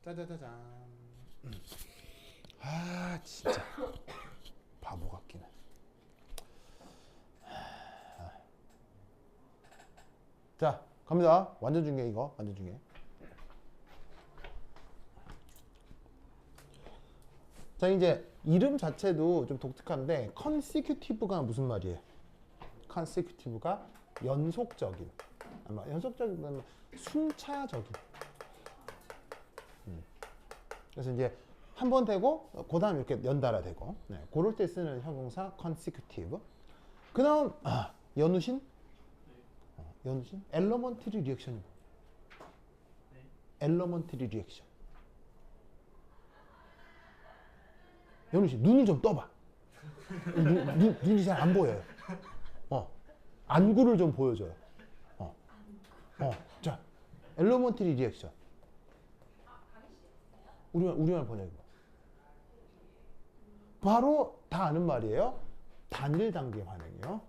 짜자자잔. 아 진짜 바보 같기는. 자 갑니다. 완전 중요해 이거. 완전 중요해. 자 이제 이름 자체도 좀 독특한데 consecutive가 무슨 말이에요? consecutive가 연속적인. 아마 연속적인 순차적인. 그래서 이제 한 번 되고 그 다음 이렇게 연달아 되고 그럴 때 쓰는 형용사 consecutive. 그 다음 연우신? 연우신? elementary reaction이 뭐? elementary reaction. 연우신 눈을 좀 떠봐. 눈이 잘 안 보여요. 안구를 좀 보여줘요. 자 elementary reaction. 우리말 번역해봐. 바로 다 아는 말이에요. 단일 단계 반응이요.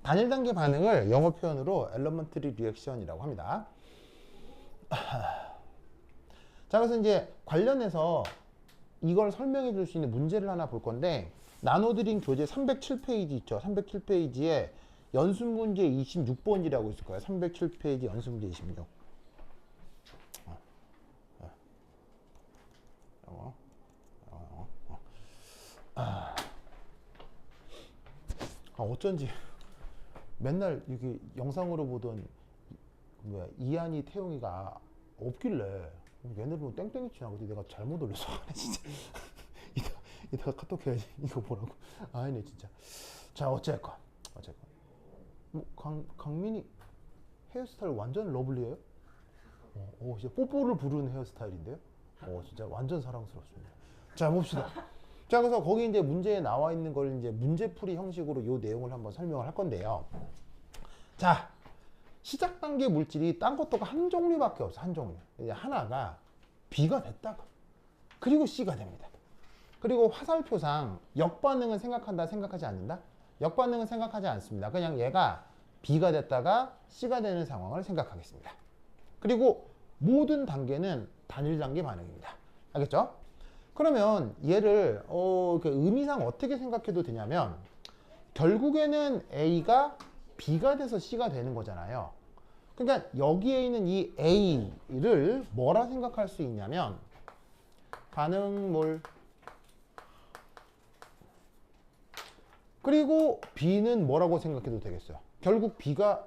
단일 단계 반응을 영어 표현으로 elementary reaction이라고 합니다. 자, 그래서 이제 관련해서 이걸 설명해 줄 수 있는 문제를 하나 볼 건데, 나눠드린 교재 307페이지 있죠. 307페이지에 연습문제 26번이라고 있을 거예요. 307페이지 연습문제 26. 어쩐지 맨날 이렇게 영상으로 보던 뭐야 이한이 태용이가 없길래 얘네 보면 땡땡이 치나 근데 내가 잘못 올려서 진짜 이따가 카톡 해야지. 이거 보라고. 아니네 진짜. 자 어쨌건 뭐 강민이 헤어스타일 완전 러블리해요. 진짜 뽀뽀를 부르는 헤어스타일인데요. 진짜 완전 사랑스럽습니다. 자 봅시다. 자 그래서 거기 이제 문제에 나와 있는 걸 이제 문제풀이 형식으로 요 내용을 한번 설명을 할 건데요. 자 시작 단계 물질이 딴 것도가 한 종류밖에 없어. 한 종류. 이제 하나가 B가 됐다가 그리고 C가 됩니다. 그리고 화살표상 역반응은 생각한다 생각하지 않는다? 역반응은 생각하지 않습니다. 그냥 얘가 B가 됐다가 C가 되는 상황을 생각하겠습니다. 그리고 모든 단계는 단일 단계 반응입니다. 알겠죠? 그러면 얘를 의미상 어떻게 생각해도 되냐면 결국에는 A가 B가 돼서 C가 되는 거잖아요. 그러니까 여기에 있는 이 A를 뭐라 생각할 수 있냐면 반응물 그리고 B는 뭐라고 생각해도 되겠어요. 결국 B가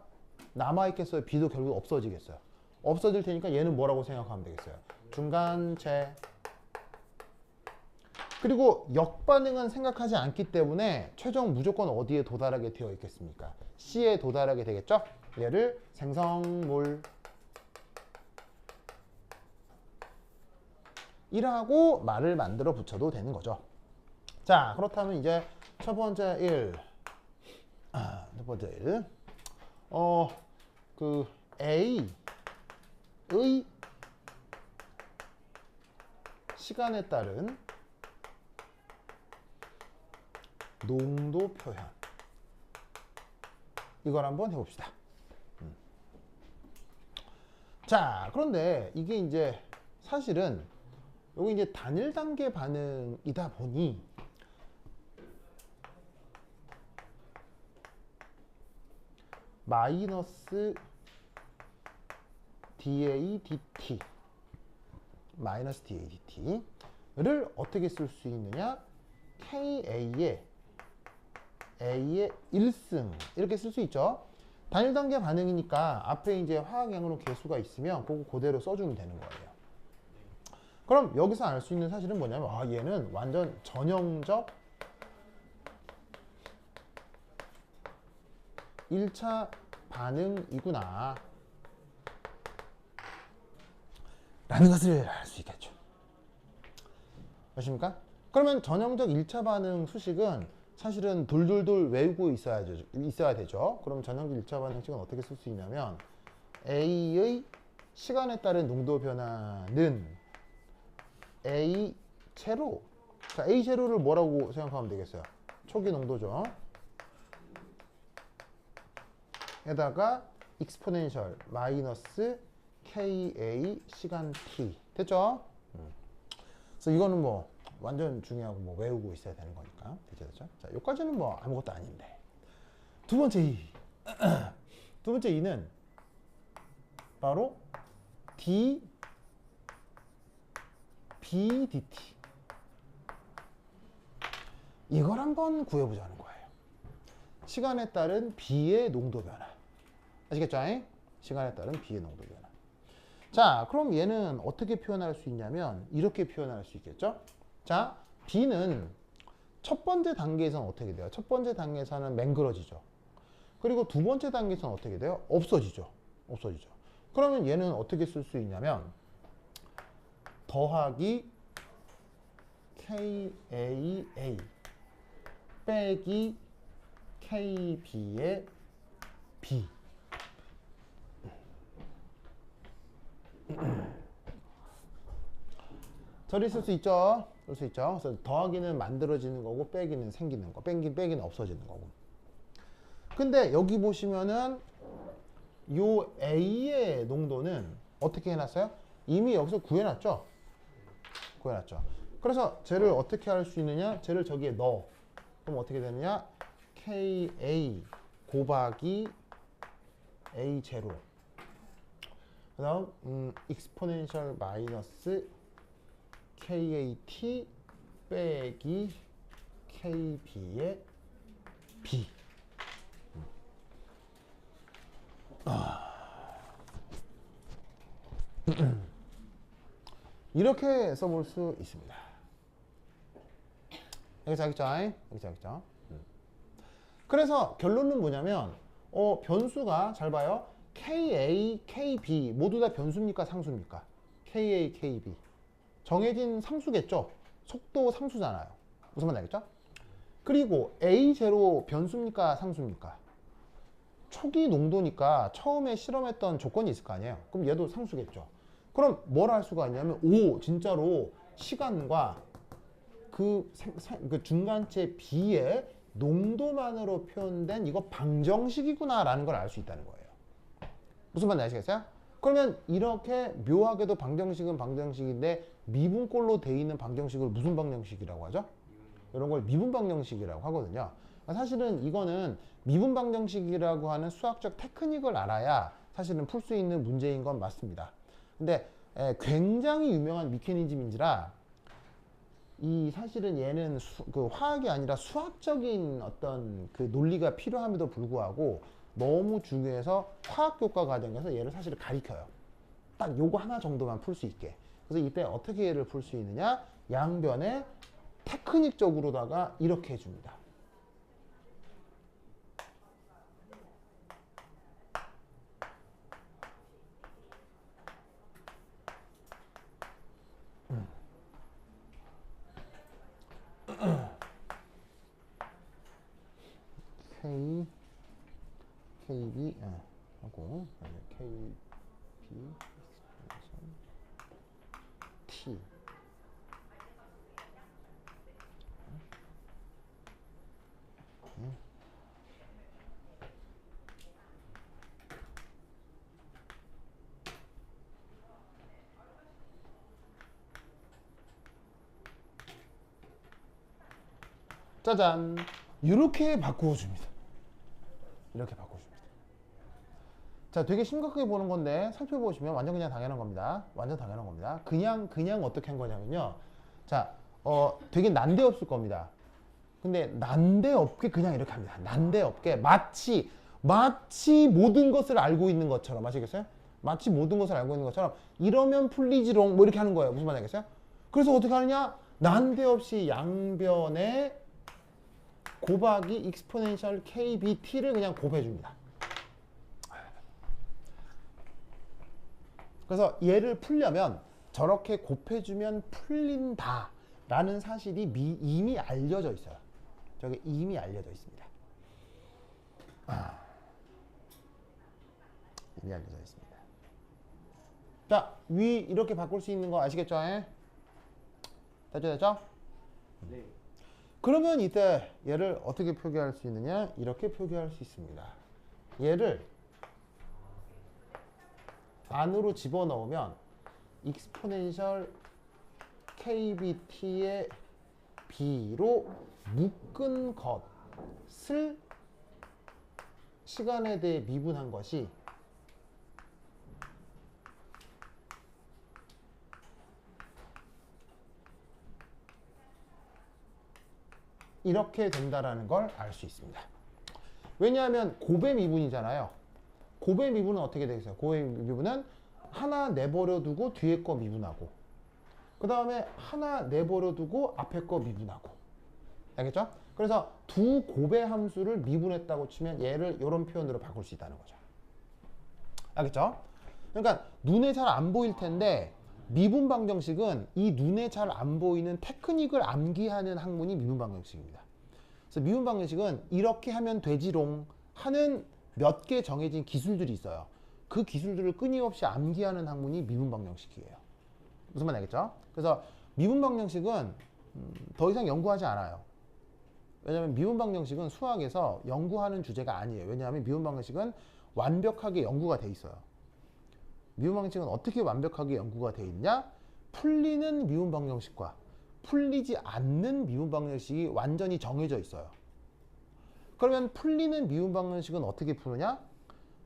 남아있겠어요? B도 결국 없어지겠어요. 없어질 테니까 얘는 뭐라고 생각하면 되겠어요. 중간체. 그리고 역반응은 생각하지 않기 때문에 최종 무조건 어디에 도달하게 되어 있겠습니까? C에 도달하게 되겠죠? 얘를 생성물 이라고 말을 만들어 붙여도 되는 거죠. 자 그렇다면 이제 첫 번째 1 첫 번째 1 그 A의 시간에 따른 농도 표현 이걸 한번 해봅시다. 자 그런데 이게 이제 사실은 여기 이제 단일 단계 반응이다 보니 마이너스 dA dt 마이너스 dA dt를 어떻게 쓸 수 있느냐? KA의 A의 1승 이렇게 쓸 수 있죠. 단일 단계 반응이니까 앞에 이제 화학양으로 개수가 있으면 그거 그대로 써주면 되는 거예요. 그럼 여기서 알 수 있는 사실은 뭐냐면 얘는 완전 전형적 1차 반응이구나 라는 것을 알 수 있겠죠. 아십니까? 그러면 전형적 1차 반응 수식은 사실은 돌돌돌 외우고 있어야 되죠. 그럼 전형적 1차 반응 수식은 어떻게 쓸 수 있냐면 A의 시간에 따른 농도 변화는 A 제로. 자, A 제로를 뭐라고 생각하면 되겠어요? 초기 농도죠. 에다가 익스포넨셜 마이너스 ka 시간 t 됐죠? 그래서 이거는 뭐 완전 중요하고 뭐 외우고 있어야 되는 거니까 됐죠? 자, 여기까지는 뭐 아무것도 아닌데 두 번째 이 두 번째 이는 바로 d b dt 이걸 한번 구해보자는 거예요. 시간에 따른 b의 농도 변화 아시겠죠? 시간에 따른 b의 농도 변화. 자, 그럼 얘는 어떻게 표현할 수 있냐면 이렇게 표현할 수 있겠죠? 자, b는 첫 번째 단계에서는 어떻게 돼요? 첫 번째 단계에서는 맹그러지죠. 그리고 두 번째 단계에서는 어떻게 돼요? 없어지죠. 없어지죠. 그러면 얘는 어떻게 쓸 수 있냐면 더하기 KAA 빼기 KB의 B 저리 쓸 수 있죠. 쓸 수 있죠. 그래서 더하기는 만들어지는 거고 빼기는 생기는 거. 빼기는 없어지는 거고. 근데 여기 보시면은 요 A의 농도는 어떻게 해놨어요? 이미 여기서 구해놨죠. 구해놨죠. 그래서 쟤를 어떻게 할 수 있느냐? 쟤를 저기에 넣어. 그럼 어떻게 되느냐? KA 곱하기 A 제로. 그 다음 익스포넨셜 마이너스 KAT 빼기 KB의 B. 이렇게 써볼 수 있습니다. 여기서 알겠죠? 여기서 알겠죠? 그래서 결론은 뭐냐면 변수가 잘 봐요. KA, KB 모두 다 변수입니까? 상수입니까? KA, KB 정해진 상수겠죠? 속도 상수잖아요. 무슨 말인지 알겠죠? 그리고 A0 변수입니까? 상수입니까? 초기 농도니까 처음에 실험했던 조건이 있을 거 아니에요. 그럼 얘도 상수겠죠. 그럼 뭘 할 수가 있냐면 진짜로 시간과 그 중간체 B의 농도만으로 표현된 이거 방정식이구나 라는 걸 알 수 있다는 거예요. 무슨 말인지 아시겠어요? 그러면 이렇게 묘하게도 방정식은 방정식인데 미분꼴로 돼 있는 방정식을 무슨 방정식이라고 하죠? 이런 걸 미분 방정식이라고 하거든요. 사실은 이거는 미분 방정식이라고 하는 수학적 테크닉을 알아야 사실은 풀 수 있는 문제인 건 맞습니다. 근데 굉장히 유명한 메커니즘인지라 이 사실은 얘는 화학이 아니라 수학적인 어떤 그 논리가 필요함에도 불구하고 너무 중요해서 화학교과 과정에서 얘를 사실 가리켜요. 딱 요거 하나 정도만 풀 수 있게. 그래서 이때 어떻게 얘를 풀 수 있느냐? 양변에 테크닉적으로다가 이렇게 해줍니다. K, KB 하고 KB, T 짜잔 이렇게 바꾸어 줍니다. 이렇게 바꿔줍니다. 자, 되게 심각하게 보는 건데 살펴보시면 완전 그냥 당연한 겁니다. 완전 당연한 겁니다. 그냥 어떻게 한 거냐면요. 자, 되게 난데없을 겁니다. 근데 난데없게 그냥 이렇게 합니다. 난데없게 마치 모든 것을 알고 있는 것처럼 아시겠어요? 마치 모든 것을 알고 있는 것처럼 이러면 풀리지롱 뭐 이렇게 하는 거예요. 무슨 말인지 알겠어요? 그래서 어떻게 하느냐? 난데없이 양변에 곱하기 익스포넨셜 KBT를 그냥 곱해줍니다. 그래서 얘를 풀려면 저렇게 곱해주면 풀린다 라는 사실이 이미 알려져 있어요. 저게 이미 알려져 있습니다. 이미 알려져 있습니다. 자, 위 이렇게 바꿀 수 있는 거 아시겠죠? 됐죠? 네. 그러면 이때 얘를 어떻게 표기할 수 있느냐? 이렇게 표기할 수 있습니다. 얘를 안으로 집어넣으면 익스포넨셜 KBT의 B로 묶은 것을 시간에 대해 미분한 것이 이렇게 된다라는 걸 알 수 있습니다. 왜냐하면 곱의 미분이잖아요. 곱의 미분은 어떻게 되겠어요? 곱의 미분은 하나 내버려 두고 뒤에 거 미분하고 그 다음에 하나 내버려 두고 앞에 거 미분하고 알겠죠? 그래서 두 곱의 함수를 미분했다고 치면 얘를 이런 표현으로 바꿀 수 있다는 거죠. 알겠죠? 그러니까 눈에 잘 안 보일 텐데 미분 방정식은 이 눈에 잘 안 보이는 테크닉을 암기하는 학문이 미분 방정식입니다. 그래서 미분 방정식은 이렇게 하면 되지롱 하는 몇 개 정해진 기술들이 있어요. 그 기술들을 끊임없이 암기하는 학문이 미분 방정식이에요. 무슨 말 알겠죠? 그래서 미분 방정식은 더 이상 연구하지 않아요. 왜냐하면 미분 방정식은 수학에서 연구하는 주제가 아니에요. 왜냐하면 미분 방정식은 완벽하게 연구가 돼 있어요. 미분 방정식은 어떻게 완벽하게 연구가 돼 있냐? 풀리는 미분 방정식과 풀리지 않는 미분 방정식이 완전히 정해져 있어요. 그러면 풀리는 미분 방정식은 어떻게 푸느냐?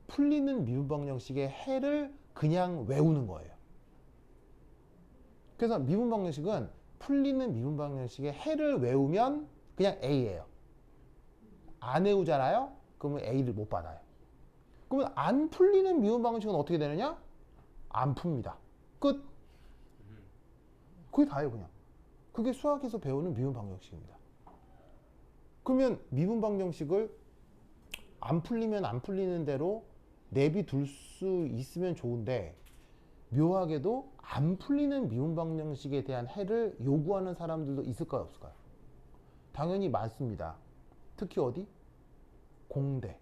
풀리는 미분 방정식의 해를 그냥 외우는 거예요. 그래서 미분 방정식은 풀리는 미분 방정식의 해를 외우면 그냥 A예요. 안 외우잖아요? 그러면 A를 못 받아요. 그러면 안 풀리는 미분 방정식은 어떻게 되느냐? 안 풉니다. 끝. 그게 다예요, 그냥. 그게 수학에서 배우는 미분 방정식입니다. 그러면 미분 방정식을 안 풀리면 안 풀리는 대로 내비둘 수 있으면 좋은데 묘하게도 안 풀리는 미분 방정식에 대한 해를 요구하는 사람들도 있을까요, 없을까요? 당연히 많습니다. 특히 어디? 공대.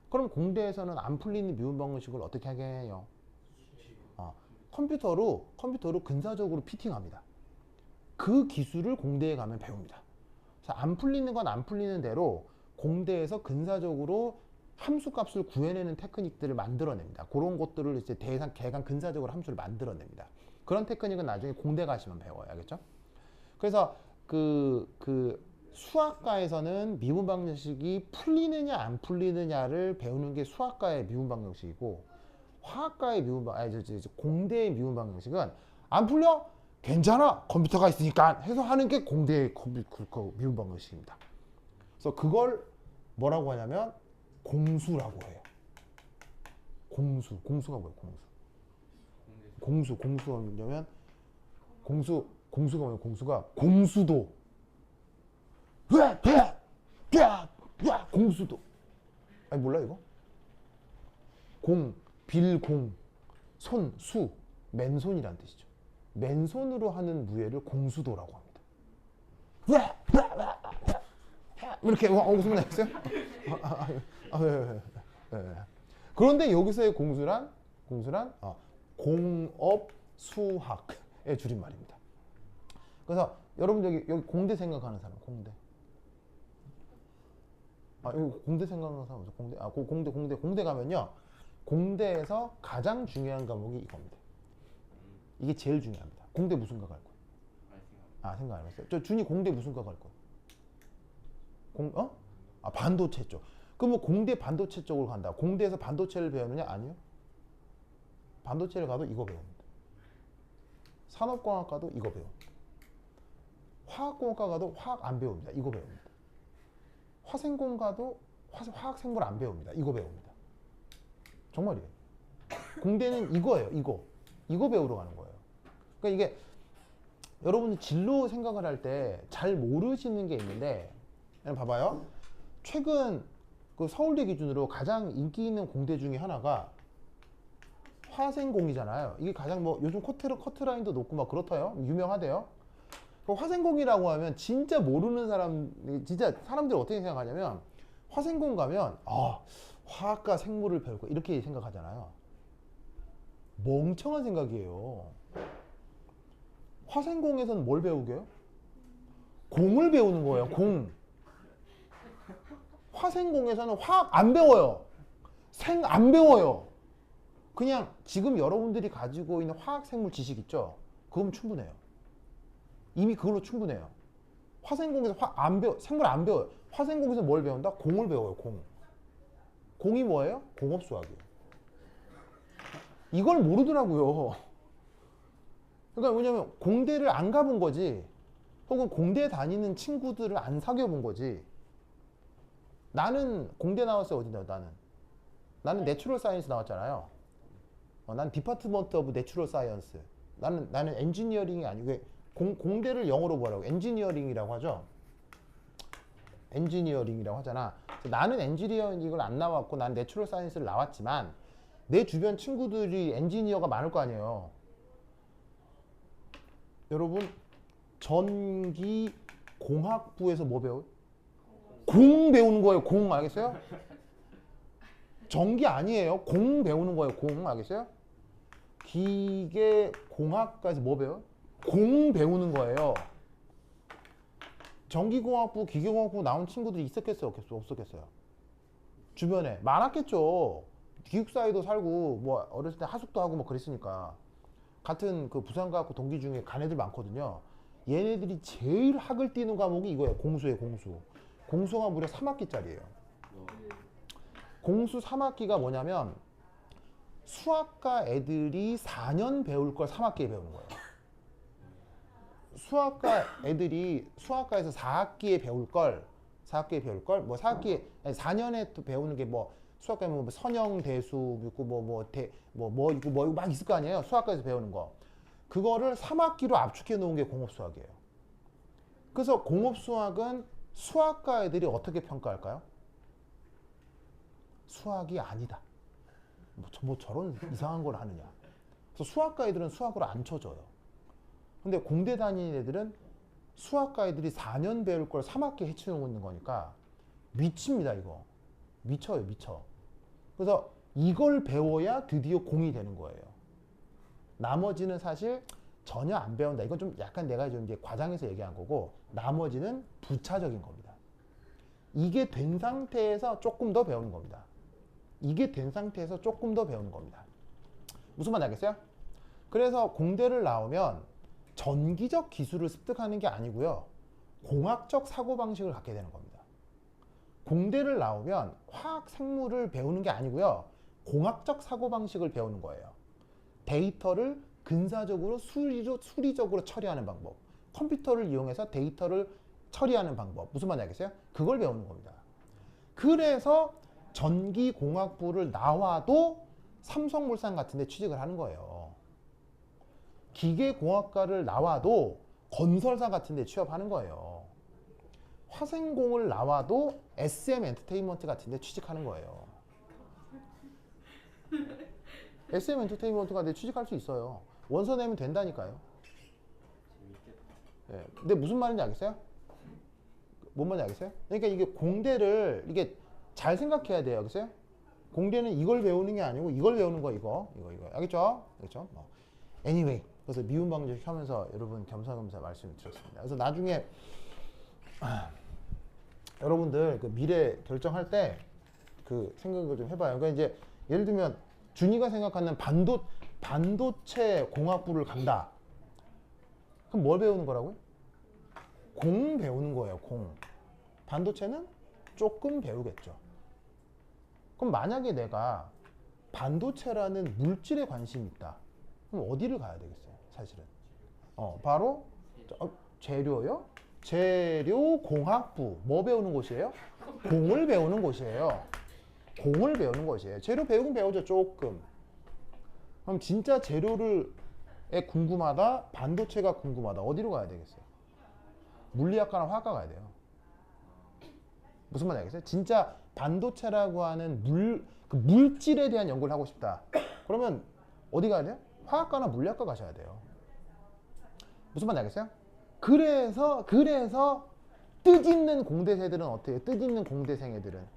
그럼 공대에서는 안 풀리는 미분 방정식을 어떻게 하게 해요? 컴퓨터로 근사적으로 피팅합니다. 그 기술을 공대에 가면 배웁니다. 그래서 안 풀리는 건 안 풀리는 대로 공대에서 근사적으로 함수 값을 구해내는 테크닉들을 만들어냅니다. 그런 것들을 이제 개간 근사적으로 함수를 만들어냅니다. 그런 테크닉은 나중에 공대 가시면 배워요. 알겠죠? 그래서 그 수학과에서는 미분 방정식이 풀리느냐 안 풀리느냐를 배우는 게 수학과의 미분 방정식이고 화학과의 공대의 미분 방정식은 안 풀려? 괜찮아. 컴퓨터가 있으니까 해서 하는 게 공대의 미분 방정식입니다. 그래서 그걸 뭐라고 하냐면 공수라고 해요. 공수가 뭐예요? 공수가 뭐냐면 공수가 뭐예요? 공수도. 공수도. 아니 몰라 이거? 빌공, 수, 맨손이란 뜻이죠. 맨손으로 하는 무예를 공수도라고 합니다. 이렇게 무슨 말 했어요? 그런데 여기서의 공수란 공업 수학의 줄임말입니다. 그래서 여러분 여기 공대 생각하는 사람 여기 공대 생각하는 사람 공대 가면요. 공대에서 가장 중요한 과목이 이겁니다. 이게 제일 중요합니다. 공대 무슨 과 갈 거예요? 생각 안 했어요. 준이 공대 무슨 과 갈 거예요? 반도체 쪽. 그럼 공대 반도체 쪽으로 간다. 공대에서 반도체를 배우느냐? 아니요. 반도체를 가도 이거 배웁니다. 산업공학과도 이거 배웁니다. 화학공학과 가도 화학 안 배웁니다. 이거 배웁니다. 화생공 가도 화학 생물 안 배웁니다. 이거 배웁니다. 정말이에요. 공대는 이거예요. 이거 배우러 가는 거예요. 그러니까 이게 여러분이 진로 생각을 할 때 잘 모르시는 게 있는데 봐봐요. 최근 그 서울대 기준으로 가장 인기 있는 공대 중에 하나가 화생공이잖아요. 이게 가장 요즘 커트라인도 높고 막 그렇다요. 유명하대요. 그 화생공이라고 하면 진짜 모르는 진짜 사람들이 어떻게 생각하냐면 화생공 가면 화학과 생물을 배울 거 이렇게 생각하잖아요. 멍청한 생각이에요. 화생공에서는 뭘 배우게요? 공을 배우는 거예요. 공. 화생공에서는 화학 안 배워요. 생 안 배워요. 그냥 지금 여러분들이 가지고 있는 화학 생물 지식 있죠? 그건 충분해요. 이미 그걸로 충분해요. 화생공에서 생물 안 배워요. 화생공에서 뭘 배운다? 공을 배워요, 공. 공이 뭐예요? 공업수학이에요. 이걸 모르더라고요. 그러니까 왜냐면 공대를 안 가본 거지, 혹은 공대 다니는 친구들을 안 사귀어 본 거지. 나는 공대 나왔어요. 어디 나왔어요? 나는 내추럴 사이언스 나왔잖아요. 난 디파트먼트 오브 내추럴 사이언스. 나는 엔지니어링이 아니고 공대를 영어로 뭐라고? 엔지니어링이라고 하죠. 엔지니어링이라고 하잖아. 나는 엔지니어링을 안 나왔고 난 내추럴 사이언스를 나왔지만 내 주변 친구들이 엔지니어가 많을 거 아니에요. 여러분, 전기공학부에서 뭐 배워요? 공 배우는 거예요. 공 알겠어요? 전기 아니에요. 공 배우는 거예요. 공 알겠어요? 기계공학과에서 뭐 배워요? 공 배우는 거예요. 전기공학부, 기계공학부 나온 친구들이 있었겠어요? 없었겠어요? 주변에 많았겠죠. 기숙사에도 살고 뭐 어렸을 때 하숙도 하고 뭐 그랬으니까. 같은 그 부산과학부 동기 중에 간 애들 많거든요. 얘네들이 제일 학을 띄는 과목이 이거예요. 공수예요. 공수. 공수가 무려 3학기짜리예요. 공수 3학기가 뭐냐면 수학과 애들이 4년 배울 걸 3학기에 배우는 거예요. 수학과 애들이 수학과에서 4학기에 배울 걸 뭐 4학기에 4년에 또 배우는 게 뭐 수학과에 뭐 선형 대수 있고 뭐 있고 막 있을 거 아니에요. 수학과에서 배우는 거. 그거를 3학기로 압축해 놓은 게 공업수학이에요. 그래서 공업수학은 수학과 애들이 어떻게 평가할까요? 수학이 아니다. 뭐 저런 이상한 걸 하느냐. 그래서 수학과 애들은 수학으로 안 쳐줘요. 근데 공대 다니는 애들은 수학과 애들이 4년 배울 걸 3학기 해치우고 있는 거니까 미칩니다, 이거. 미쳐요, 미쳐. 그래서 이걸 배워야 드디어 공이 되는 거예요. 나머지는 사실 전혀 안 배운다. 이건 좀 약간 내가 좀 이제 과장해서 얘기한 거고, 나머지는 부차적인 겁니다. 이게 된 상태에서 조금 더 배우는 겁니다. 이게 된 상태에서 조금 더 배우는 겁니다. 무슨 말인지 알겠어요? 그래서 공대를 나오면 전기적 기술을 습득하는 게 아니고요. 공학적 사고방식을 갖게 되는 겁니다. 공대를 나오면 화학 생물을 배우는 게 아니고요. 공학적 사고방식을 배우는 거예요. 데이터를 근사적으로 수리적으로 처리하는 방법. 컴퓨터를 이용해서 데이터를 처리하는 방법. 무슨 말인지 알겠어요? 그걸 배우는 겁니다. 그래서 전기공학부를 나와도 삼성물산 같은 데 취직을 하는 거예요. 기계공학과를 나와도 건설사 같은 데 취업하는 거예요. 화생공을 나와도 SM 엔터테인먼트 같은 데 취직하는 거예요. SM 엔터테인먼트 같은 데 취직할 수 있어요. 원서 내면 된다니까요. 네. 근데 무슨 말인지 알겠어요? 뭔 말인지 알겠어요? 그러니까 이게 공대를 이게 잘 생각해야 돼요. 알겠어요? 공대는 이걸 배우는 게 아니고 이걸 배우는 거 이거. 알겠죠? 알겠죠? anyway. 그래서 미운 방식 하면서 여러분 겸사겸사 말씀을 드렸습니다. 그래서 나중에 여러분들 그 미래 결정할 때 그 생각을 좀 해봐요. 그러니까 이제 예를 들면 준이가 생각하는 반도체 공학부를 간다. 그럼 뭘 배우는 거라고요? 공 배우는 거예요. 공. 반도체는 조금 배우겠죠. 그럼 만약에 내가 반도체라는 물질에 관심이 있다. 그럼 어디를 가야 되겠어요? 사실은. 바로 재료요? 재료공학부. 뭐 배우는 곳이에요? 공을 배우는 곳이에요. 공을 배우는 것이에요. 재료 배우긴 배우죠. 조금. 그럼 진짜 재료에 궁금하다. 반도체가 궁금하다. 어디로 가야 되겠어요? 물리학과나 화학과 가야 돼요. 무슨 말인지 알겠어요? 진짜 반도체라고 하는 그 물질에 대한 연구를 하고 싶다. 그러면 어디 가야 돼요? 화학과나 물리학과 가셔야 돼요. 무슨 말인지 알겠어요? 그래서 뜻있는 공대생들은 어떻게 해요? 뜻있는 공대생 애들은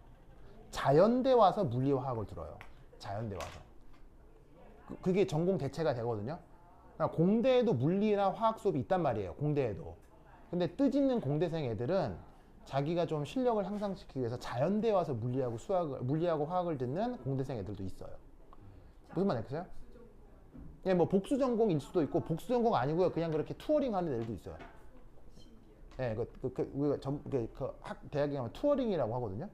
자연대 와서 물리와 화학을 들어요. 자연대 와서. 그게 전공 대체가 되거든요. 그러니까 공대에도 물리나 화학 수업이 있단 말이에요. 공대에도. 근데 뜻있는 공대생 애들은 자기가 좀 실력을 향상시키기 위해서 자연대 와서 물리하고 화학을 듣는 공대생 애들도 있어요. 무슨 말 알겠어요? 예, 뭐 복수 전공일 수도 있고 복수 전공 아니고요. 그냥 그렇게 투어링 하는 애들도 있어요. 예, 우리가 대학에 가면 투어링이라고 하거든요.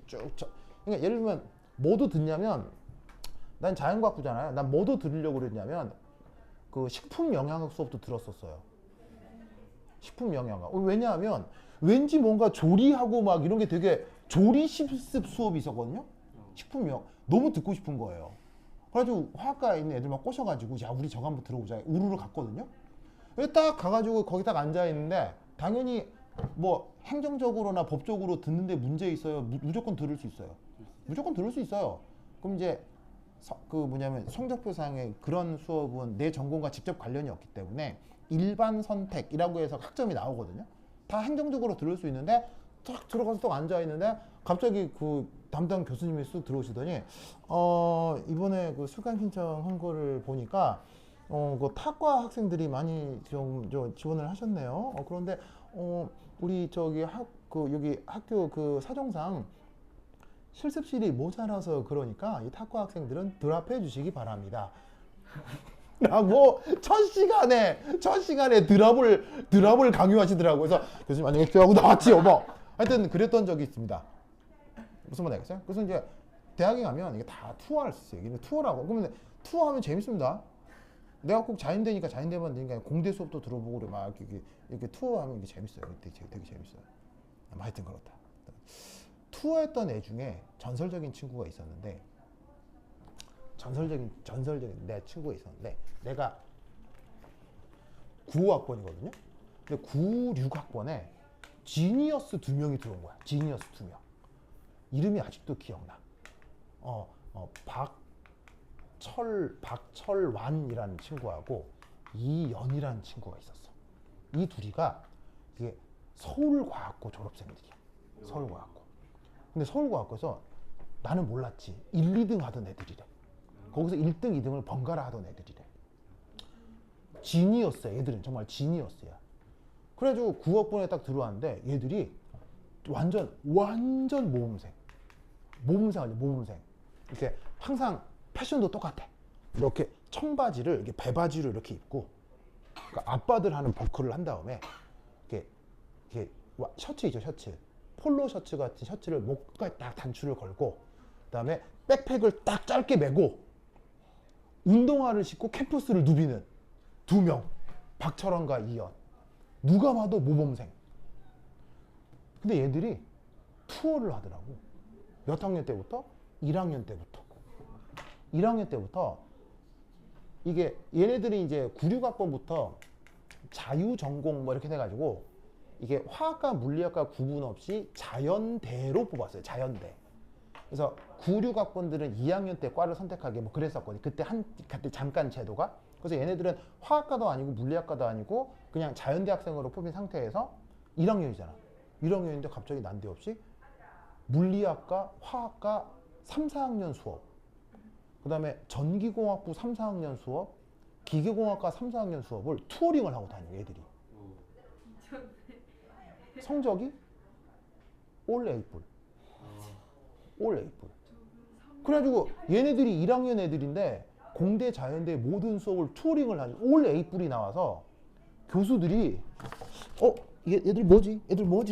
그러니까 예를 들면 뭐도 듣냐면 난 자연과학부잖아요. 난 뭐도 들으려고 그랬냐면 그 식품 영양학 수업도 들었었어요. 식품 영양학. 왜냐하면 왠지 뭔가 조리하고 막 이런 게 되게 조리 실습 수업이 있었거든요. 식품 영 너무 듣고 싶은 거예요. 그래가지고 화학과에 있는 애들 막 꼬셔가지고 야 우리 저거 한번 들어보자 우르르 갔거든요. 딱 가가지고 거기 딱 앉아 있는데 당연히 뭐 행정적으로나 법적으로 듣는데 문제 있어요. 무조건 들을 수 있어요. 무조건 들을 수 있어요. 그럼 이제 뭐냐면 성적표상에 그런 수업은 내 전공과 직접 관련이 없기 때문에 일반 선택이라고 해서 학점이 나오거든요. 다 행정적으로 들을 수 있는데 딱 들어가서 딱 앉아 있는데 갑자기 그 담당 교수님이 쑥 들어오시더니 이번에 그 수강 신청한 거를 보니까 그 타과 학생들이 많이 좀 지원을 하셨네요. 그런데 우리 여기 학교 그 사정상 실습실이 모자라서 그러니까 이 타과 학생들은 드랍해 주시기 바랍니다. 라고 첫 시간에 드랍을 강요하시더라고요. 그래서 교수님 안녕히 계세요 하고 나왔지요. 뭐 하여튼 그랬던 적이 있습니다. 무슨 말 알겠어요? 그래서 이제 대학에 가면 이게 다 투어할 수 있어요. 투어라고. 그러면 투어하면 재밌습니다. 내가 꼭 자연대니까 자연대만 되니까 공대 수업도 들어보고 그래 막 이렇게 투어하면 이게 재밌어요. 되게 재밌어요. 하여튼 그렇다. 투어했던 애 중에 전설적인 친구가 있었는데 전설적인 내 친구가 있었는데 내가 95학번이거든요. 근데 96학번에 지니어스 2명이 들어온 거야. 지니어스 2명. 이름이 아직도 기억나. 박철완이라는 친구하고 이연이라는 친구가 있었어. 이 둘이가 이게 서울과학고 졸업생들이야. 서울과학고. 근데 서울과학고에서 나는 몰랐지. 1, 2등 하던 애들이래. 거기서 1등, 2등을 번갈아 하던 애들이래. 지니어스야. 애들은 정말 지니어스야. 그래가지고 9학번에 딱 들어왔는데 얘들이 완전 모범생. 모범생 아니야, 모범생. 이렇게 항상 패션도 똑같아. 이렇게 청바지를 이렇게 배바지로 이렇게 입고 그러니까 아빠들 하는 버클을 한 다음에 이렇게 셔츠 있죠, 셔츠. 폴로 셔츠 같은 셔츠를 목까지 딱 단추를 걸고 그다음에 백팩을 딱 짧게 메고 운동화를 신고 캠퍼스를 누비는 2명. 박철원과 이연. 누가 봐도 모범생. 근데 얘들이 투어를 하더라고. 몇 학년 때부터? 1학년 때부터. 1학년 때부터 이게 얘네들이 이제 9, 6학번부터 자유전공 뭐 이렇게 돼가지고 이게 화학과 물리학과 구분 없이 자연대로 뽑았어요. 자연대. 그래서 9, 6학번들은 2학년 때 과를 선택하게 뭐 그랬었거든요. 그때 잠깐 제도가. 그래서 얘네들은 화학과도 아니고 물리학과도 아니고 그냥 자연대 학생으로 뽑힌 상태에서 1학년이잖아. 1학년인데 갑자기 난데없이 물리학과, 화학과 3, 4학년 수업, 그 다음에 전기공학부 3, 4학년 수업, 기계공학과 3, 4학년 수업을 투어링을 하고 다녀요, 애들이. 성적이 올 A뿔. 올 A뿔. 그래가지고 얘네들이 1학년 애들인데 공대, 자연대 모든 수업을 투어링을 하니 올 A뿔이 나와서 교수들이 얘들 뭐지?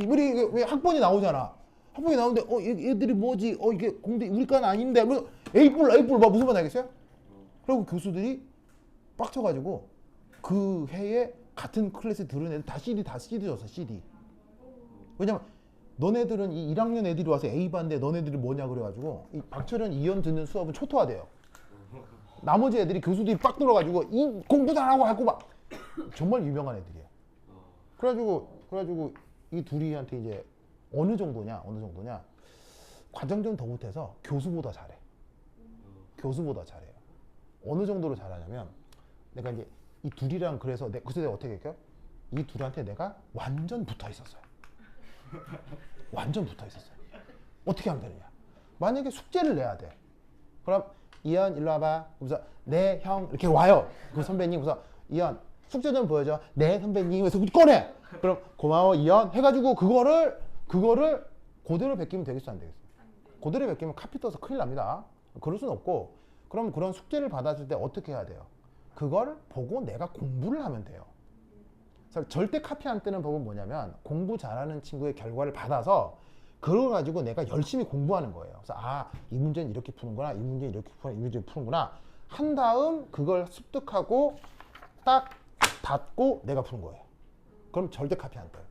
왜 학번이 나오잖아. 학번이 나오는데 얘들이 뭐지? 이게 공대 우리 과는 아닌데. 그래서 A뿔 막 무슨 말 알겠어요? 그리고 교수들이 빡쳐가지고 그 해에 같은 클래스 들은 애들 다 CD 줬어. CD. 왜냐면 너네들은 이 1학년 애들이 와서 A반인데 너네들이 뭐냐 그래가지고 이 박철현, 이연 듣는 수업은 초토화돼요. 나머지 애들이 교수들이 빡 들어가지고 이 공부도 안 하고 하고 막 정말 유명한 애들이에요. 그래가지고 이 둘이한테 이제 어느 정도냐 과정 좀 더 못해서 교수보다 잘해. 교수보다 잘해요. 어느 정도로 잘하냐면 내가 이제 이 둘이랑 그래서 그래서 내가 어떻게 할까요? 이 둘한테 내가 완전 붙어 있었어요. 완전 붙어 있었어요. 어떻게 하면 되느냐? 만약에 숙제를 내야 돼. 그럼 이현 일로 와봐. 그래서 네 형 이렇게 와요. 그 선배님 그래서 이현 숙제 좀 보여줘. 네 선배님 그래서 꺼내. 그럼 고마워 이현 해가지고 그거를 그대로 베끼면 되겠어 안 되겠어? 그대로 베끼면 카피 떠서 큰일 납니다. 그럴 수는 없고 그럼 그런 숙제를 받았을 때 어떻게 해야 돼요? 그걸 보고 내가 공부를 하면 돼요. 그래서 절대 카피 안 뜨는 법은 뭐냐면 공부 잘하는 친구의 결과를 받아서 그걸 가지고 내가 열심히 공부하는 거예요. 그래서 아, 이 문제는 이렇게 푸는구나, 이 문제는 이렇게 푸는구나, 이 문제는 푸는구나 한 다음 그걸 습득하고 딱 닫고 내가 푸는 거예요. 그럼 절대 카피 안 떠요.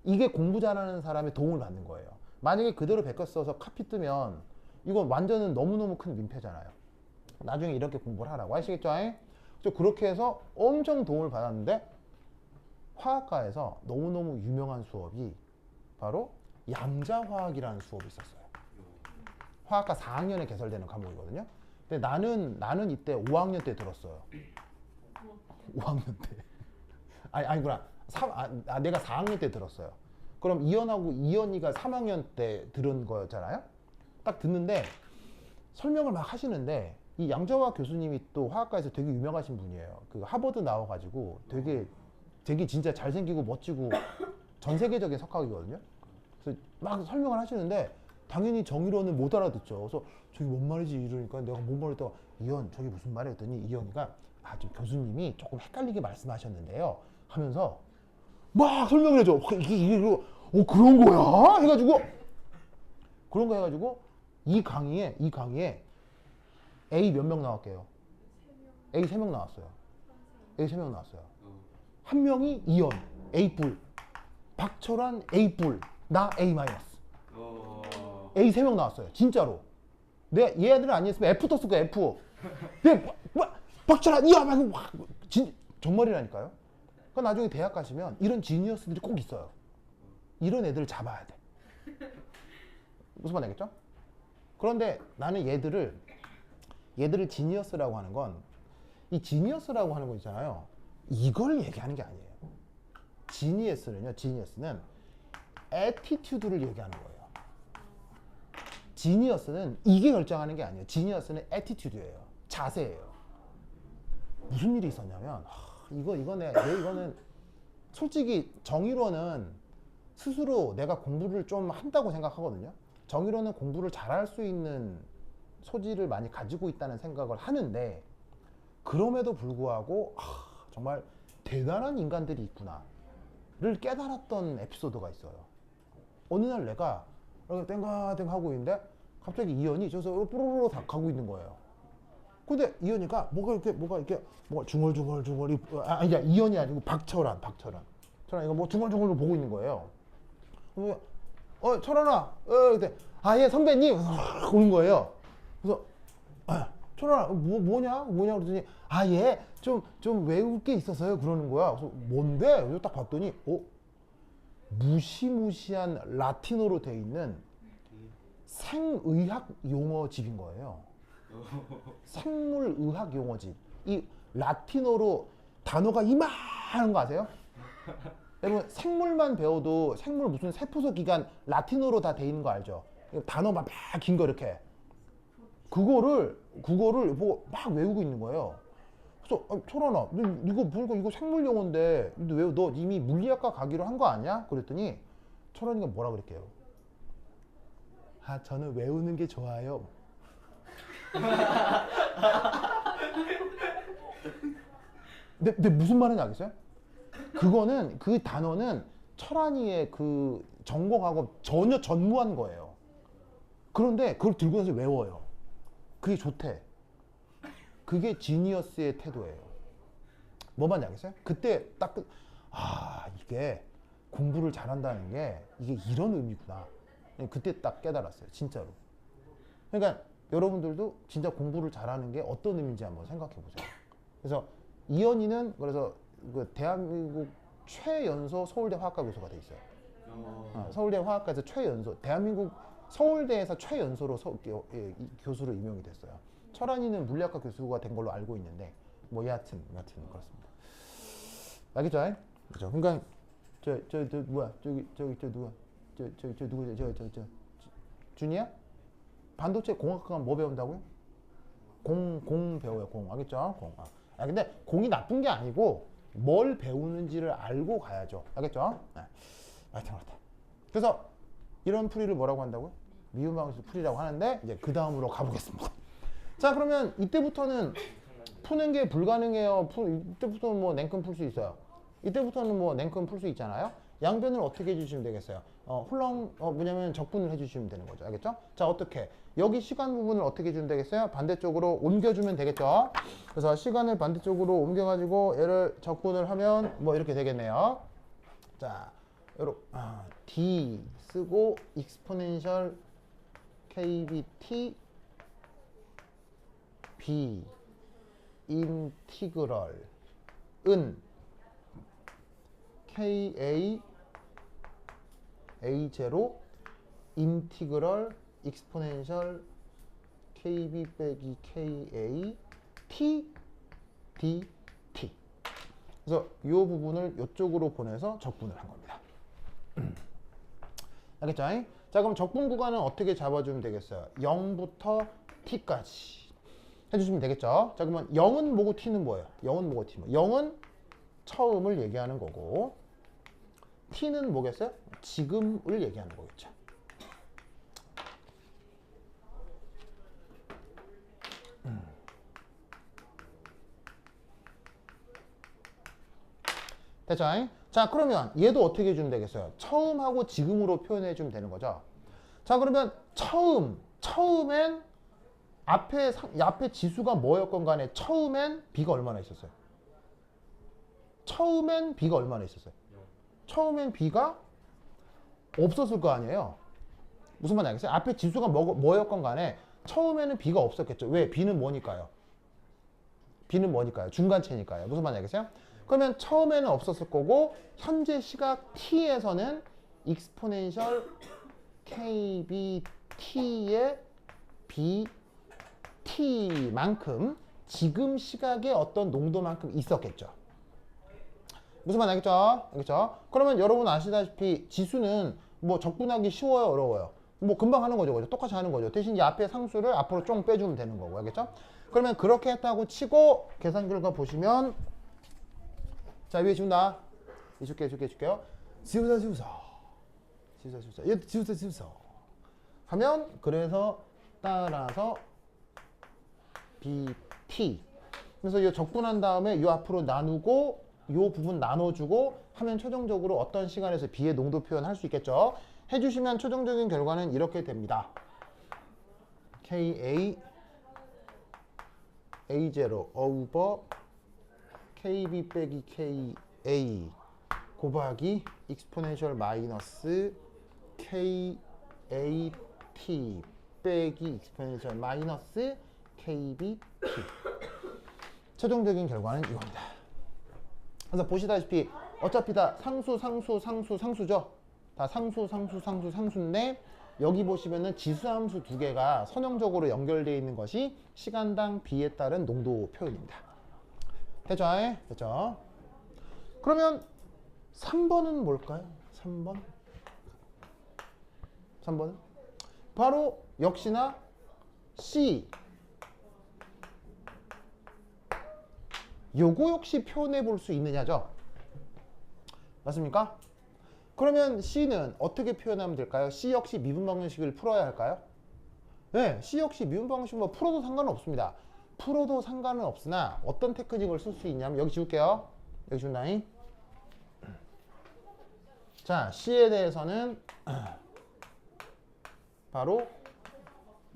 이게 공부 잘하는 사람의 도움을 받는 거예요. 만약에 그대로 베껴 써서 카피 뜨면 이건 완전은 너무너무 큰 민폐잖아요. 나중에 이렇게 공부를 하라고 하시겠죠? 그래서 그렇게 해서 엄청 도움을 받았는데 화학과에서 너무너무 유명한 수업이 바로 양자화학이라는 수업이 있었어요. 화학과 4학년에 개설되는 과목이거든요. 근데 나는 이때 5학년 때 들었어요. 5학년 때. 아니구나. 내가 4학년 때 들었어요. 그럼 이현이가 3학년 때 들은 거였잖아요. 딱 듣는데 설명을 막 하시는데 이 양자화학 교수님이 또 화학과에서 되게 유명하신 분이에요. 그 하버드 나와가지고 되게 진짜 잘생기고 멋지고 전 세계적인 석학이거든요. 그래서 막 설명을 하시는데 당연히 정의로는 못 알아듣죠. 그래서 저기 뭔 말이지 이러니까 내가 뭔 말했다가 이현 저기 무슨 말이 했더니 이현이가 지금 교수님이 조금 헷갈리게 말씀하셨는데요 하면서 막 설명을 해줘. 이게 그런 거야? 해가지고 그런 거 해가지고 이 강의에 A 몇 명 나왔게요? A 3명 나왔어요. A 3명 나왔어요. 한 명이 이현 A+, 박철환 A+, 나 A-. A 3명 나왔어요. 진짜로. 얘들은 아니었으면 F 떴을 거야, F. 박철환 이현 정말이라니까요. 그러니까 나중에 대학 가시면 이런 지니어스들이 꼭 있어요. 이런 애들을 잡아야 돼. 무슨 말 알겠죠? 그런데 나는 얘들을 지니어스라고 하는 건 이 지니어스라고 하는 거 있잖아요. 이걸 얘기하는 게 아니에요. 지니어스는 애티튜드를 얘기하는 거예요. 지니어스는 이게 결정하는 게 아니에요. 지니어스는 애티튜드예요. 자세예요. 무슨 일이 있었냐면 이거는 솔직히 정의로는 스스로 내가 공부를 좀 한다고 생각하거든요. 정의로는 공부를 잘할 수 있는 소질을 많이 가지고 있다는 생각을 하는데 그럼에도 불구하고 정말 대단한 인간들이 있구나를 깨달았던 에피소드가 있어요. 어느 날 내가 이렇게 땡가땡 하고 있는데 갑자기 이현이 저기서 뽀로로 다 가고 있는 거예요. 근데 이현이가 뭐가 중얼중얼 이현이 아니고 박철환 이거 뭐 중얼중얼 보고 있는 거예요. 철환아, 그때 예 선배님 오는 거예요. 그래서 철환아 뭐냐 그러더니 예 좀 외울 게 있어서요 그러는 거야. 그래서 뭔데? 그래서 딱 봤더니 무시무시한 라틴어로 돼 있는 생의학 용어집인 거예요. 생물의학 용어집. 이 라틴어로 단어가 이만한 거 아세요? 여러분 생물만 배워도 생물 무슨 세포소 기관 라틴어로 다 돼 있는 거 알죠? 단어만 막 긴 거 이렇게 그거를 보고 막 외우고 있는 거예요. 그래서 철원아 이거 보니까 이거 생물 용어인데 왜 너 이미 물리학과 가기로 한 거 아니야? 그랬더니 철원이가 뭐라 그랬게요? 저는 외우는 게 좋아요. 근데 무슨 말인지 알겠어요? 그 단어는 철환이의 그 전공하고 전혀 전무한 거예요. 그런데 그걸 들고 나서 외워요. 그게 좋대. 그게 지니어스의 태도예요. 뭐 말인지 알겠어요? 그때 딱 이게 공부를 잘한다는 게 이게 이런 의미구나. 그때 딱 깨달았어요. 진짜로. 그러니까 여러분들도 진짜 공부를 잘하는 게 어떤 의미인지 한번 생각해 보세요. 그래서 이현이는 그래서 그 대한민국 최연소 서울대 화학과 교수가 돼 있어요. 서울대 화학과에서 최연소, 대한민국 서울대에서 최연소로 교수로 임명이 됐어요. 철환이는 물리학과 교수가 된 걸로 알고 있는데 뭐 여하튼 그렇습니다. 알겠죠? 그렇죠. 그러니까 누구야? 준이야? 반도체 공학과 뭐 배운다고요? 공 배워요. 공 알겠죠? 공. 근데 공이 나쁜 게 아니고 뭘 배우는지를 알고 가야죠. 알겠죠? 하여튼 그렇다. 그래서 이런 풀이를 뭐라고 한다고요? 미분방수 풀이라고 하는데 이제 그 다음으로 가보겠습니다. 자, 그러면 이때부터는 푸는 게 불가능해요. 이때부터는 뭐 냉큼 풀 수 있어요. 이때부터는 뭐 냉큼 풀 수 있잖아요. 양변을 어떻게 해주시면 되겠어요? 뭐냐면 적분을 해주시면 되는 거죠. 알겠죠? 자, 어떻게? 여기 시간 부분을 어떻게 해주면 되겠어요? 반대쪽으로 옮겨주면 되겠죠? 그래서 시간을 반대쪽으로 옮겨가지고 얘를 적분을 하면 뭐 이렇게 되겠네요. 자, D 쓰고 익스포넨셜 KBT B 인티그럴 은 KA A0 인티그럴 익스포넨셜 KB 빼기 KA T DT. 그래서 이 부분을 이쪽으로 보내서 적분을 한 겁니다. 알겠죠? 자, 그럼 적분 구간은 어떻게 잡아주면 되겠어요? 0부터 T까지 해주시면 되겠죠? 자, 그러면 0은 뭐고 T는 뭐예요? 0은 뭐고 T? 0은 처음을 얘기하는 거고 T는 뭐겠어요? 지금을 얘기하는 거겠죠. 됐죠? 자, 그러면 얘도 어떻게 해주면 되겠어요? 처음하고 지금으로 표현해 주면 되는 거죠. 자, 그러면 처음엔 앞에 지수가 뭐였건 간에 처음엔 B가 얼마나 있었어요? 처음엔 B가 얼마나 있었어요? 처음엔 B가 없었을 거 아니에요. 무슨 말인지 알겠어요? 앞에 지수가 뭐였건 간에 처음에는 B가 없었겠죠. 왜? B는 뭐니까요? B는 뭐니까요? 중간체니까요. 무슨 말인지 알겠어요? 그러면 처음에는 없었을 거고 현재 시각 t에서는 익스포넨셜 kbt의 bt만큼 지금 시각의 어떤 농도만큼 있었겠죠. 무슨 말 알겠죠? 알겠죠? 그러면 여러분 아시다시피 지수는 뭐 적분하기 쉬워요, 어려워요? 뭐 금방 하는 거죠, 그죠? 똑같이 하는 거죠. 대신 이 앞에 상수를 앞으로 좀 빼주면 되는 거고, 알겠죠? 그러면 그렇게 했다고 치고 계산 결과 보시면 자, 위에 지운다. 줄게요. 지우자. 얘 지우자. 하면 그래서 따라서 BT. 그래서 이 적분한 다음에 이 앞으로 나누고 이 부분 나눠주고 하면 최종적으로 어떤 시간에서 B의 농도 표현할 수 있겠죠. 해주시면 최종적인 결과는 이렇게 됩니다. KA A0 over KB 빼기 KA 곱하기 익스포넨셜 마이너스 KAT 빼기 익스포넨셜 마이너스 KBT. 최종적인 결과는 이겁니다. 그래서 보시다시피 어차피 다 상수죠. 다 상수인데 여기 보시면은 지수함수 두 개가 선형적으로 연결되어 있는 것이 시간당 B에 따른 농도 표현입니다. 됐죠? 됐죠? 그러면 3번은 뭘까요? 3번은 바로 역시나 C. 요거 역시 표현해 볼 수 있느냐죠? 맞습니까? 그러면 C는 어떻게 표현하면 될까요? C 역시 미분 방정식을 풀어야 할까요? 네, C 역시 미분 방정식을 풀어도 상관은 없습니다. 풀어도 상관은 없으나 어떤 테크닉을 쓸 수 있냐면 여기 지울게요. 여기 지운다잉. 자, C에 대해서는 바로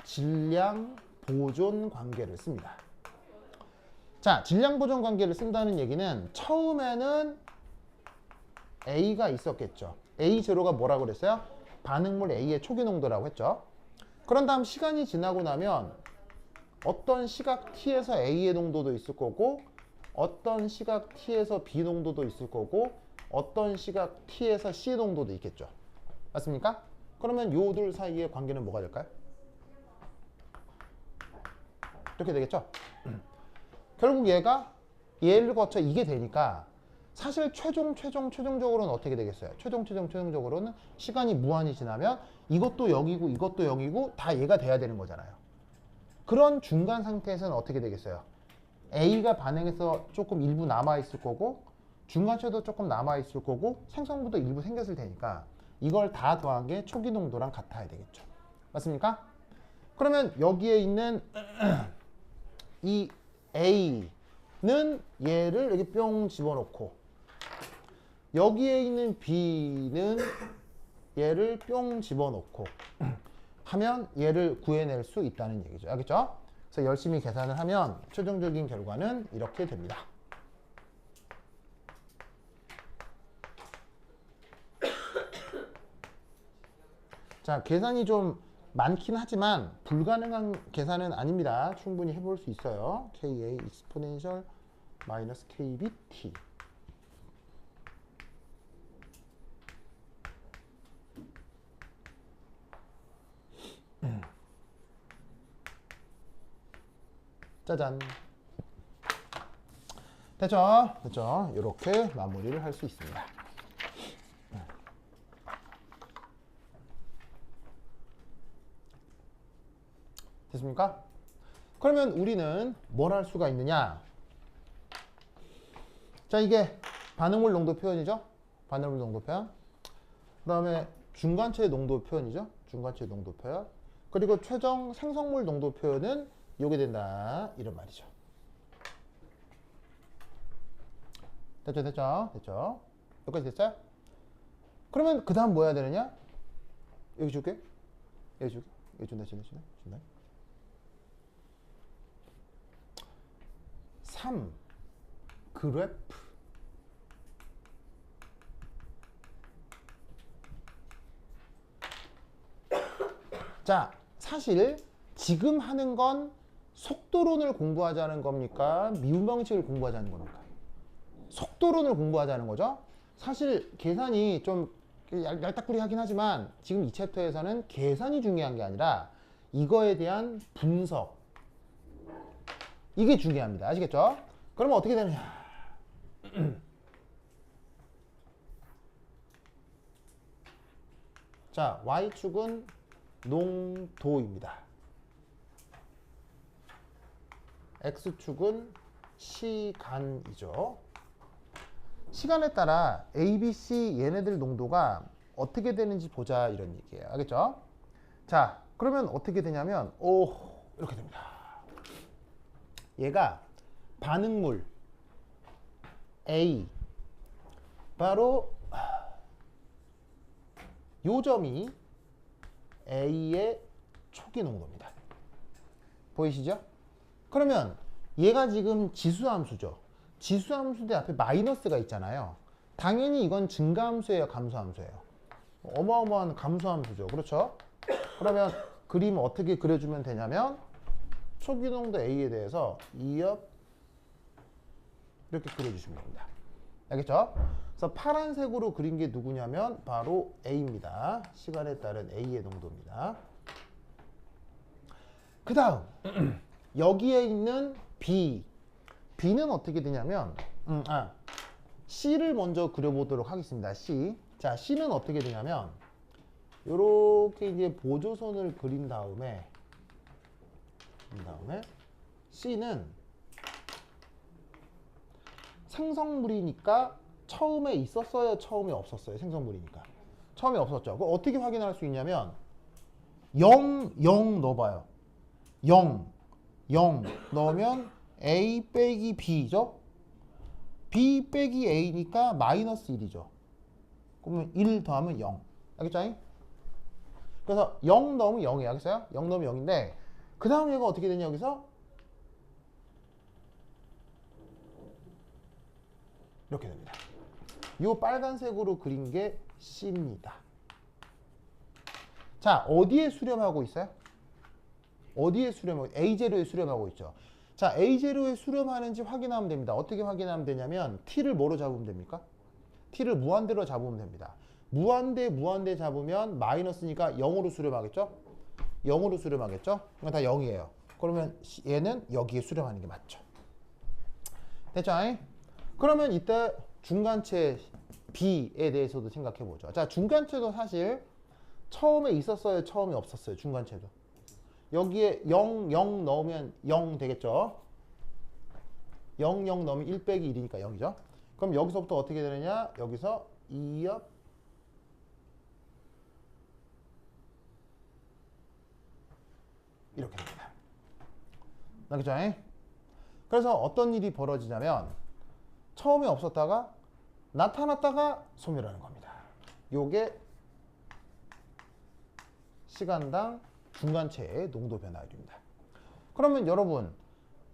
질량 보존 관계를 씁니다. 자, 질량 보존 관계를 쓴다는 얘기는 처음에는 A가 있었겠죠. A0가 뭐라고 그랬어요? 반응물 A의 초기 농도라고 했죠. 그런 다음 시간이 지나고 나면 어떤 시각 T에서 A의 농도도 있을 거고 어떤 시각 T에서 B 농도도 있을 거고 어떤 시각 T에서 C 농도도 있겠죠. 맞습니까? 그러면 요 둘 사이의 관계는 뭐가 될까요? 이렇게 되겠죠. 결국 얘를 거쳐 이게 되니까 사실 최종적으로는 어떻게 되겠어요? 최종적으로는 시간이 무한히 지나면 이것도 0이고 이것도 0이고 다 얘가 돼야 되는 거잖아요. 그런 중간 상태에서는 어떻게 되겠어요? A가 반응해서 조금 일부 남아있을 거고 중간체도 조금 남아있을 거고 생성부도 일부 생겼을 테니까 이걸 다 더한 게 초기 농도랑 같아야 되겠죠. 맞습니까? 그러면 여기에 있는 이 A는 얘를 여기 뿅 집어넣고 여기에 있는 B는 얘를 뿅 집어넣고 하면 얘를 구해낼 수 있다는 얘기죠. 알겠죠? 그래서 열심히 계산을 하면 최종적인 결과는 이렇게 됩니다. 자, 계산이 좀 많긴 하지만 불가능한 계산은 아닙니다. 충분히 해볼 수 있어요. KA exponential 마이너스 KBT. 짜잔. 됐죠? 됐죠? 이렇게 마무리를 할 수 있습니다. 됐습니까? 그러면 우리는 뭘 할 수가 있느냐? 자, 이게 반응물 농도 표현이죠? 반응물 농도 표현. 그 다음에 중간체 농도 표현이죠? 중간체 농도 표현. 그리고 최종 생성물 농도 표현은 요게 된다. 이런 말이죠. 됐죠? 됐죠? 됐죠? 여기까지 됐어요? 그러면 그 다음 뭐 해야 되느냐? 여기 줄게. 여기 줄게. 여기 준다. 3. 그래프. 자, 사실 지금 하는 건 속도론을 공부하자는 겁니까? 미분 방식을 공부하자는 겁니까? 속도론을 공부하자는 거죠. 사실 계산이 좀 얄딱구리하긴 하지만 지금 이 챕터에서는 계산이 중요한 게 아니라 이거에 대한 분석, 이게 중요합니다. 아시겠죠? 그러면 어떻게 되느냐? 자, Y축은 농도입니다. X축은 시간이죠. 시간에 따라 A, B, C 얘네들 농도가 어떻게 되는지 보자 이런 얘기예요. 알겠죠? 자, 그러면 어떻게 되냐면 이렇게 됩니다. 얘가 반응물 A 바로 요 점이 A의 초기 농도입니다. 보이시죠? 그러면 얘가 지금 지수함수죠. 지수함수대 앞에 마이너스가 있잖아요. 당연히 이건 증가함수예요, 감소함수예요? 어마어마한 감소함수죠. 그렇죠? 그러면 그림을 어떻게 그려주면 되냐면 초기 농도 A에 대해서 2업 이렇게 그려주시면 됩니다. 알겠죠? 그래서 파란색으로 그린 게 누구냐면 바로 A입니다. 시간에 따른 A의 농도입니다. 그 다음 여기에 있는 B. B는 어떻게 되냐면 C를 먼저 그려보도록 하겠습니다. C. 자, C는 어떻게 되냐면 요렇게 이제 보조선을 그린 다음에 C는 생성물이니까 처음에 있었어요? 처음에 없었어요? 생성물이니까. 처음에 없었죠. 그럼 어떻게 확인할 수 있냐면 0, 0 넣어봐요. 0, 0 넣으면 A 빼기 B죠? B 빼기 A니까 마이너스 1이죠. 그러면 1 더하면 0. 알겠죠? 그래서 0 넣으면 0이에요. 알겠어요? 0 넣으면 0인데 그 다음 얘가 어떻게 되냐 여기서? 이렇게 됩니다. 이 빨간색으로 그린 게 C입니다. 자, 어디에 수렴하고 있어요? 어디에 수렴하고 A0에 수렴하고 있죠. 자, A0에 수렴하는지 확인하면 됩니다. 어떻게 확인하면 되냐면 T를 뭐로 잡으면 됩니까? T를 무한대로 잡으면 됩니다. 무한대 잡으면 마이너스니까 0으로 수렴하겠죠? 0으로 수렴하겠죠? 그러니까 다 0이에요. 그러면 얘는 여기에 수렴하는 게 맞죠. 됐죠? 그러면 이때 중간체 B에 대해서도 생각해 보죠. 자, 중간체도 사실 처음에 있었어요? 처음에 없었어요? 중간체도. 여기에 0, 0 넣으면 0 되겠죠? 0, 0 넣으면 1 빼기 1이니까 0이죠? 그럼 여기서부터 어떻게 되느냐? 여기서 2업 이렇게 됩니다. 알겠죠? 그래서 어떤 일이 벌어지냐면 처음에 없었다가 나타났다가 소멸하는 겁니다. 요게 시간당 중간체의 농도 변화율입니다. 그러면 여러분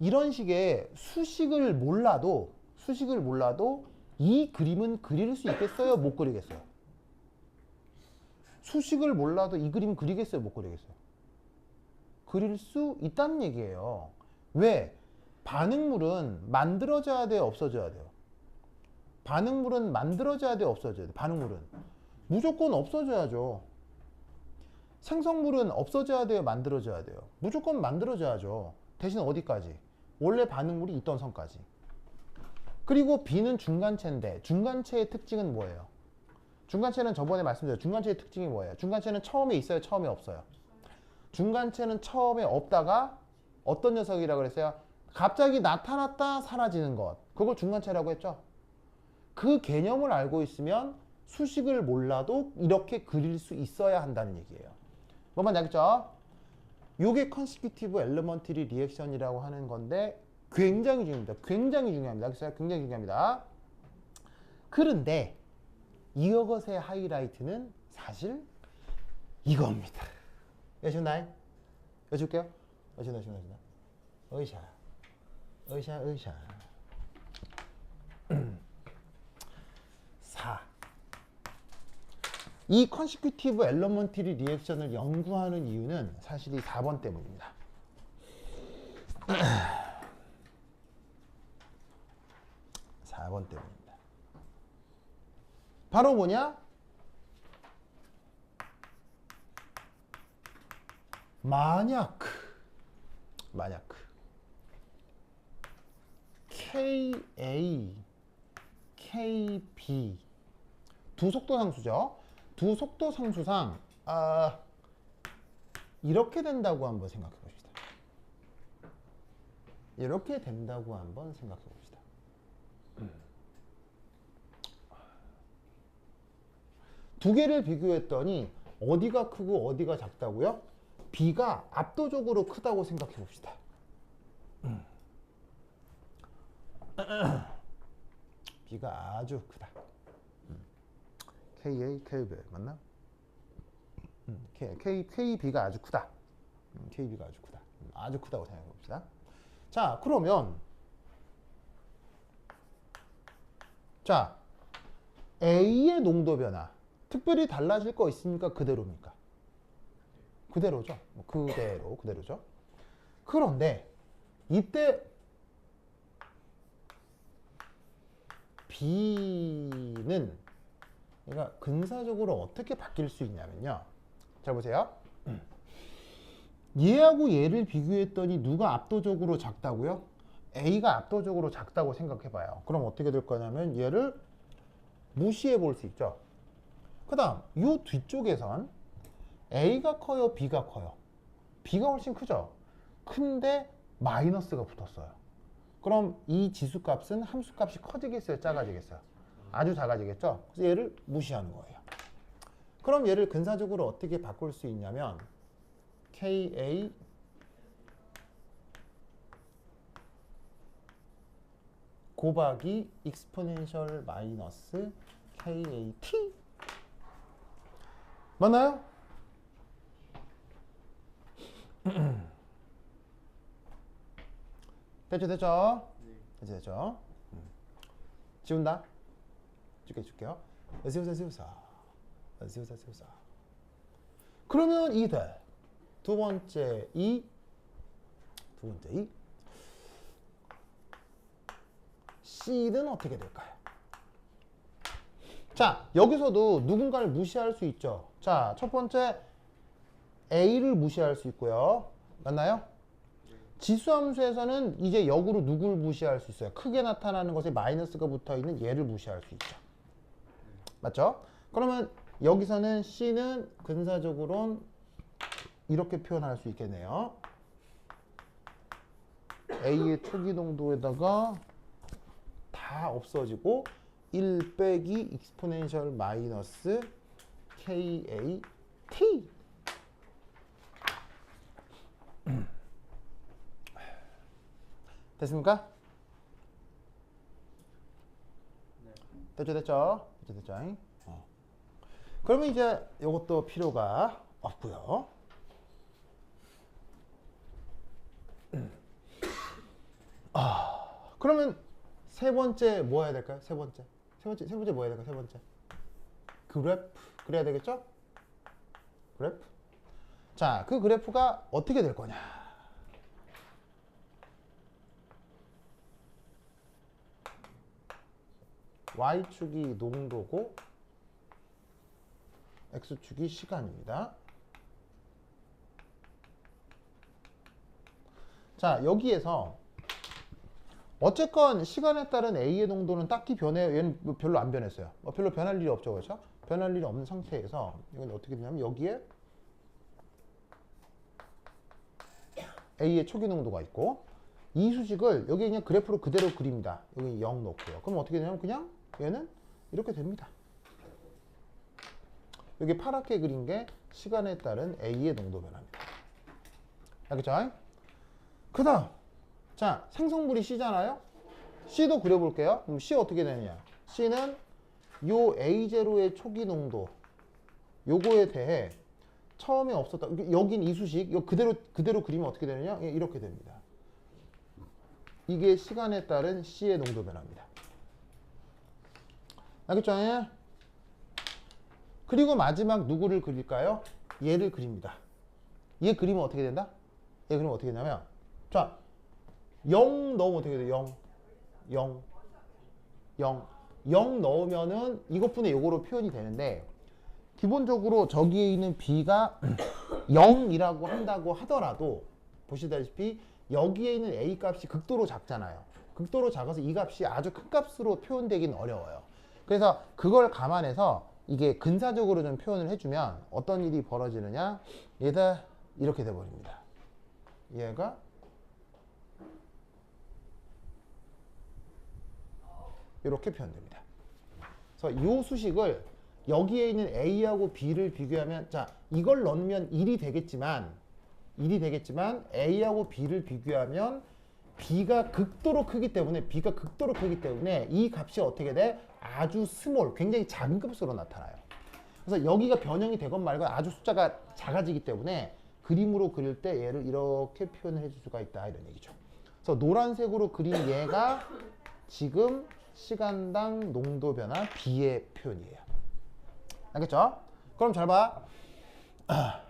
이런 식의 수식을 몰라도 이 그림은 그릴 수 있겠어요? 못 그리겠어요? 수식을 몰라도 이 그림 그리겠어요? 못 그리겠어요? 그릴 수 있다는 얘기예요. 왜? 반응물은 만들어져야 돼요? 없어져야 돼요? 반응물은 만들어져야 돼요? 없어져야 돼요? 반응물은 무조건 없어져야죠. 생성물은 없어져야 돼요? 만들어져야 돼요? 무조건 만들어져야죠. 대신 어디까지? 원래 반응물이 있던 선까지. 그리고 B는 중간체인데 중간체의 특징은 뭐예요? 중간체는 저번에 말씀드렸죠. 중간체의 특징이 뭐예요? 중간체는 처음에 있어요? 처음에 없어요? 중간체는 처음에 없다가 어떤 녀석이라고 그랬어요? 갑자기 나타났다 사라지는 것. 그걸 중간체라고 했죠. 그 개념을 알고 있으면 수식을 몰라도 이렇게 그릴 수 있어야 한다는 얘기예요. 뭔 말인지 알겠죠? 요게 consecutive elementary reaction이라고 하는 건데 굉장히 중요합니다. 굉장히 중요합니다. 알겠어요? 굉장히 중요합니다. 그런데 이것의 하이라이트는 사실 이겁니다. 여시나요? 여실게요. 여시나. 의샤. 4. 이 consecutive elementary reaction을 연구하는 이유는 사실 이 4번 때문입니다. 4번 때문입니다. 바로 뭐냐? 만약 KA, KB 두 속도 상수죠. 두 속도 상수상 이렇게 된다고 한번 생각해 봅시다. 이렇게 된다고 한번 생각해 봅시다. 두 개를 비교했더니 어디가 크고 어디가 작다고요? B가 압도적으로 크다고 생각해 봅시다. B가 아주 크다. KA, KB 맞나? KB가 아주 크다. KB가 아주 크다. 아주 크다고 생각해 봅시다. 자, 그러면 자, A의 농도 변화 특별히 달라질 거 있습니까? 그대로입니까? 그대로죠. 그대로죠. 그런데 이때 B는 얘가 근사적으로 어떻게 바뀔 수 있냐면요. 잘 보세요. 얘하고 얘를 비교했더니 누가 압도적으로 작다고요? A가 압도적으로 작다고 생각해봐요. 그럼 어떻게 될 거냐면 얘를 무시해 볼 수 있죠. 그 다음 이 뒤쪽에선 A가 커요? B가 커요? B가 훨씬 크죠? 큰데 마이너스가 붙었어요. 그럼 이 지수값은 함수값이 커지겠어요? 작아지겠어요? 아주 작아지겠죠? 그래서 얘를 무시하는 거예요. 그럼 얘를 근사적으로 어떻게 바꿀 수 있냐면 KA 곱하기 익스포넨셜 마이너스 KAT 맞나요? 됐죠? 됐죠? 지운다? 줄게요. 지우사. 그러면 이 돼. 두 번째 이 C는 어떻게 될까요? 자, 여기서도 누군가를 무시할 수 있죠. 자, 첫 번째 A를 무시할 수 있고요. 맞나요? 지수함수에서는 이제 역으로 누구를 무시할 수 있어요? 크게 나타나는 것에 마이너스가 붙어있는 얘를 무시할 수 있죠. 맞죠? 그러면 여기서는 C는 근사적으로는 이렇게 표현할 수 있겠네요. A의 초기 농도에다가 다 없어지고 1 빼기 익스포넨셜 마이너스 KAT 됐습니까? 네. 됐죠? 그러면 이제 이것도 필요가 없고요. 그러면 세 번째 뭐 해야 될까요? 세 번째 뭐 해야 될까요? 세 번째 그래프 그래야 되겠죠? 그래프. 자, 그 그래프가 어떻게 될 거냐? y축이 농도고 x축이 시간입니다. 자, 여기에서 어쨌건 시간에 따른 A의 농도는 딱히 얘는 별로 안 변했어요. 별로 변할 일이 없죠, 그렇죠? 변할 일이 없는 상태에서 이건 어떻게 되냐면 여기에 A의 초기 농도가 있고 이 수식을 여기 그냥 그래프로 그대로 그립니다. 여기 0 넣고요. 그럼 어떻게 되냐면 그냥 얘는 이렇게 됩니다. 여기 파랗게 그린 게 시간에 따른 A의 농도 변화입니다. 알겠죠? 그 다음 자, 생성물이 C잖아요. C도 그려볼게요. 그럼 C 어떻게 되느냐? C는 요 A0의 초기 농도 요거에 대해 처음에 없었다. 여긴 이 수식 이거 그대로 그리면 어떻게 되느냐? 이렇게 됩니다. 이게 시간에 따른 C의 농도 변화입니다. 알겠죠? 그리고 마지막 누구를 그릴까요? 얘를 그립니다. 얘 그리면 어떻게 된다? 얘 그리면 어떻게 되냐면 자, 0 넣으면 어떻게 돼? 0 넣으면은 이것분의 요거로 표현이 되는데 기본적으로 저기에 있는 B가 0이라고 한다고 하더라도 보시다시피 여기에 있는 A 값이 극도로 작잖아요. 극도로 작아서 이 값이 아주 큰 값으로 표현되기는 어려워요. 그래서 그걸 감안해서 이게 근사적으로 좀 표현을 해주면 어떤 일이 벌어지느냐? 얘가 이렇게 돼버립니다. 얘가 이렇게 표현됩니다. 그래서 이 수식을 여기에 있는 A하고 B를 비교하면 자 이걸 넣으면 1이 되겠지만 A하고 B를 비교하면 B가 극도로 크기 때문에 이 값이 어떻게 돼? 아주 스몰, 굉장히 작은 값으로 나타나요. 그래서 여기가 변형이 되건 말건 아주 숫자가 작아지기 때문에 그림으로 그릴 때 얘를 이렇게 표현을 해줄 수가 있다 이런 얘기죠. 그래서 노란색으로 그린 얘가 지금 시간당 농도 변화 B의 표현이에요. 알겠죠? 그럼 잘 봐.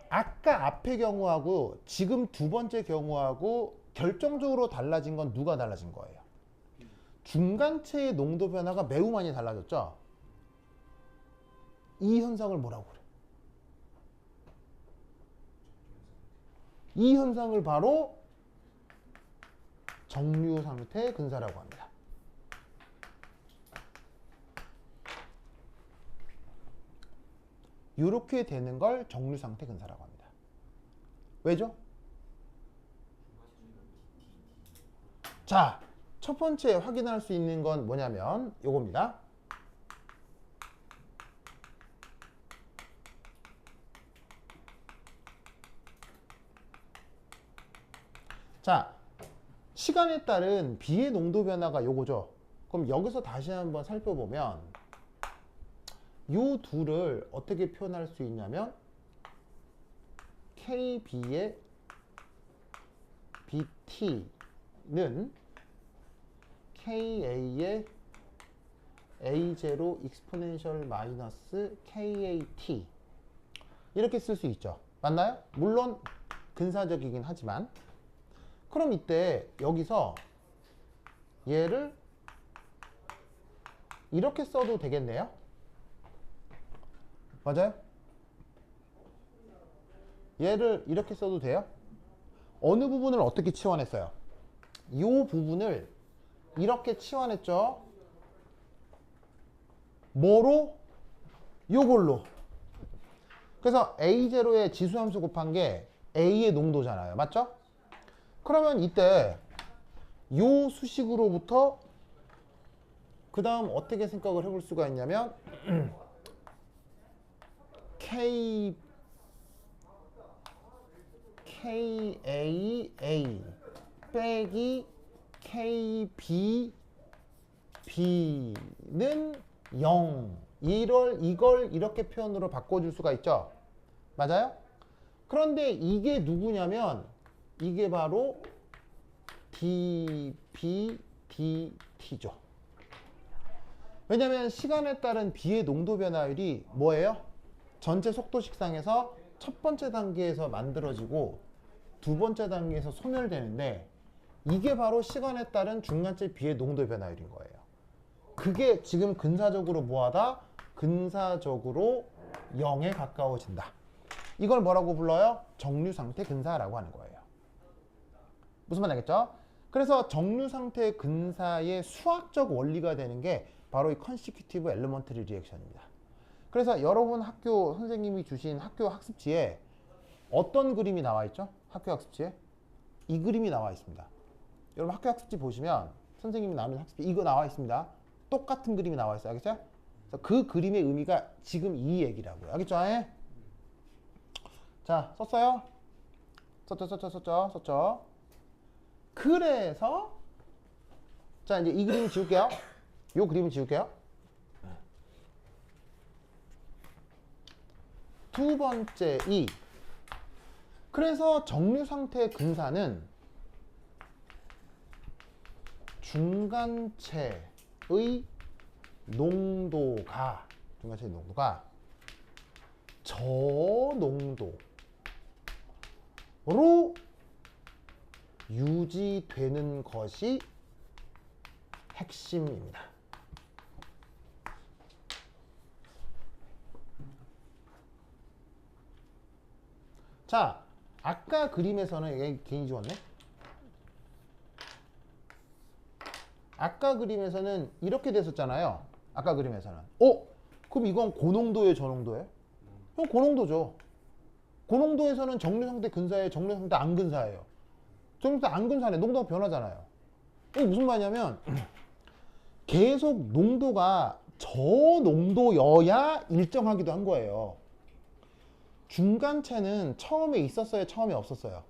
아까 앞의 경우하고 지금 두 번째 경우하고 결정적으로 달라진 건 누가 달라진 거예요? 중간체의 농도 변화가 매우 많이 달라졌죠? 이 현상을 뭐라고 그래? 이 현상을 바로 정류 상태 근사라고 합니다. 이렇게 되는 걸 정류 상태 근사라고 합니다. 왜죠? 자, 첫 번째 확인할 수 있는 건 뭐냐면 요겁니다. 자, 시간에 따른 B의 농도 변화가 요거죠. 그럼 여기서 다시 한번 살펴보면 요 둘을 어떻게 표현할 수 있냐면 KB의 BT는 KA의 A0 익스포넨셜 마이너스 KAT 이렇게 쓸 수 있죠. 맞나요? 물론 근사적이긴 하지만 그럼 이때 여기서 얘를 이렇게 써도 되겠네요. 맞아요? 얘를 이렇게 써도 돼요? 어느 부분을 어떻게 치환했어요? 이 부분을 이렇게 치환했죠. 뭐로? 요걸로. 그래서 A0의 지수함수 곱한 게 A의 농도잖아요. 맞죠? 그러면 이때 요 수식으로부터 그 다음 어떻게 생각을 해볼 수가 있냐면 KAA 빼기 KB B는 0 이걸 이렇게 표현으로 바꿔줄 수가 있죠. 맞아요? 그런데 이게 누구냐면 이게 바로 dB dt죠. 왜냐면 시간에 따른 B의 농도 변화율이 뭐예요? 전체 속도 식상에서 첫 번째 단계에서 만들어지고 두 번째 단계에서 소멸되는데 이게 바로 시간에 따른 중간체 B의 농도 변화율인 거예요. 그게 지금 근사적으로 뭐하다? 근사적으로 0에 가까워진다. 이걸 뭐라고 불러요? 정류상태 근사라고 하는 거예요. 무슨 말 알겠죠? 그래서 정류상태 근사의 수학적 원리가 되는 게 바로 이 consecutive elementary reaction입니다. 그래서 여러분 학교 선생님이 주신 학교 학습지에 어떤 그림이 나와 있죠? 학교 학습지에 이 그림이 나와 있습니다. 여러분 학교 학습지 보시면 선생님이 나눈 학습지 이거 나와 있습니다. 똑같은 그림이 나와 있어요. 알겠죠? 그래서 그 그림의 의미가 지금 이 얘기라고요. 알겠죠? 자, 썼어요? 썼죠. 그래서 자, 이제 이 그림을 지울게요. 요 그림을 지울게요. 두 번째 이. 그래서 정류 상태의 근사는 중간체의 농도가 저농도로 유지되는 것이 핵심입니다. 자, 아까 그림에서는 얘 괜히 지웠네. 아까 그림에서는 이렇게 됐었잖아요. 아까 그림에서는. 그럼 이건 고농도예요, 저농도예요? 고농도죠. 고농도에서는 정류상태 근사예요, 정류상태 안 근사예요? 정류상태 안 근사네. 농도가 변하잖아요. 이게 무슨 말이냐면 계속 농도가 저농도여야 일정하기도 한 거예요. 중간체는 처음에 있었어요, 처음에 없었어요?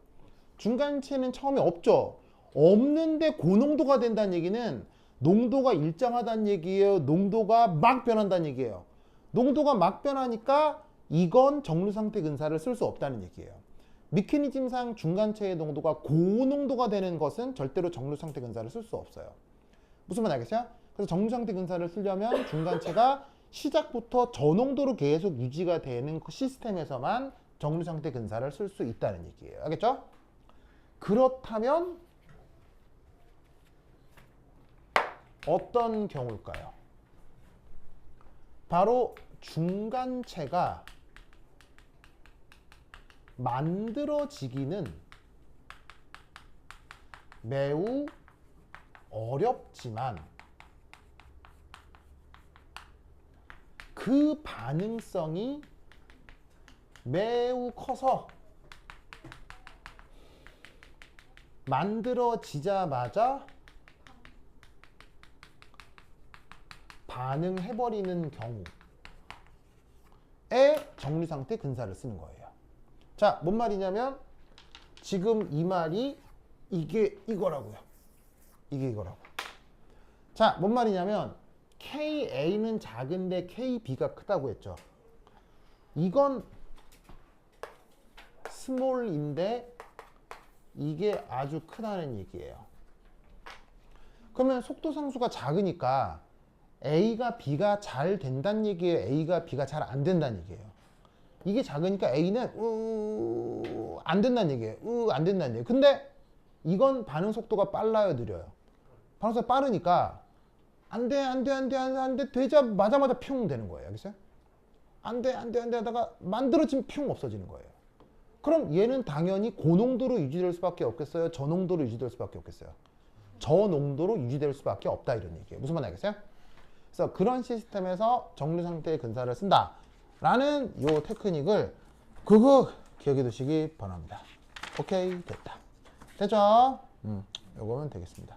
중간체는 처음에 없죠. 없는데 고농도가 된다는 얘기는 농도가 일정하다는 얘기예요, 농도가 막 변한다는 얘기예요? 농도가 막 변하니까 이건 정류상태 근사를 쓸 수 없다는 얘기예요. 미케니즘상 중간체의 농도가 고농도가 되는 것은 절대로 정류상태 근사를 쓸 수 없어요. 무슨 말 알겠어요? 그래서 정류상태 근사를 쓰려면 중간체가 시작부터 저농도로 계속 유지가 되는 그 시스템에서만 정류상태 근사를 쓸 수 있다는 얘기예요. 알겠죠? 그렇다면 어떤 경우일까요? 바로 중간체가 만들어지기는 매우 어렵지만 그 반응성이 매우 커서 만들어지자마자 반응해버리는 경우에 정류상태 근사를 쓰는 거예요. 자, 뭔 말이냐면 지금 이 말이 이게 이거라고요. 이게 이거라고. 자, 뭔 말이냐면 KA는 작은데 KB가 크다고 했죠. 이건 스몰인데 이게 아주 크다는 얘기예요. 그러면 속도 상수가 작으니까 A가 B가 잘 된다는 얘기예요, A가 B가 잘 안 된다는 얘기예요? 이게 작으니까 A는 안 된다는 얘기예요. 안 된다는 얘기예요. 근데 이건 반응 속도가 빨라요, 느려요? 반응 속도가 빠르니까 안 돼 되자마자 뿅 되는 거예요. 알겠어요? 안 돼 하다가 만들어지면 뿅 없어지는 거예요. 그럼 얘는 당연히 고농도로 유지될 수밖에 없겠어요? 저농도로 유지될 수밖에 없겠어요? 저농도로 유지될 수밖에 없다, 이런 얘기예요. 무슨 말인지 알겠어요? 그래서 그런 시스템에서 정류상태의 근사를 쓴다 라는 요 테크닉을 그거 기억해 두시기 바랍니다. 오케이, 됐다. 됐죠? 요거면 되겠습니다.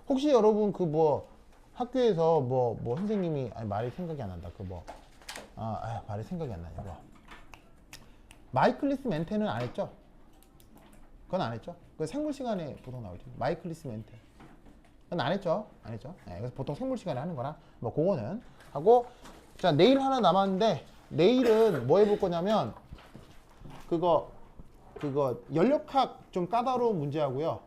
혹시 여러분 그 뭐 학교에서 뭐 선생님이 말이 생각이 안 난다. 말이 생각이 안 나냐. 마이클리스 멘테는 안 했죠? 그건 안 했죠? 그 생물 시간에 보통 나오죠. 마이클리스 멘테. 그건 안 했죠. 안 했죠. 네, 그래서 보통 생물 시간에 하는 거라 뭐 그거는 하고 자 내일 하나 남았는데 내일은 뭐 해볼 거냐면 그거 연력학 좀 까다로운 문제하고요.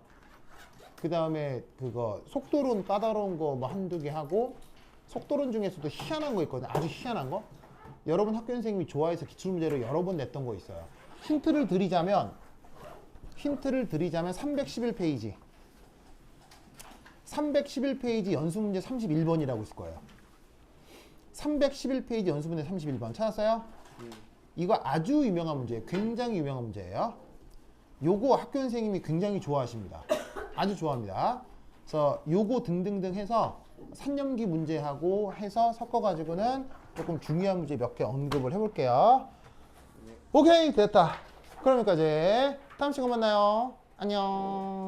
그 다음에 그거 속도론 까다로운 거 뭐 한두 개 하고 속도론 중에서도 희한한 거 있거든요. 아주 희한한 거. 여러분 학교 선생님이 좋아해서 기출문제로 여러 번 냈던 거 있어요. 힌트를 드리자면 311페이지 311페이지 연수문제 31번이라고 있을 거예요. 311페이지 연수문제 31번 찾았어요? 이거 아주 유명한 문제예요. 굉장히 유명한 문제예요. 요거 학교 선생님이 굉장히 좋아하십니다. 아주 좋아합니다. 그래서 요거 등등등 해서 산념기 문제하고 해서 섞어가지고는 조금 중요한 문제 몇 개 언급을 해볼게요. 오케이 됐다. 그럼 여기까지. 다음 시간 만나요. 안녕.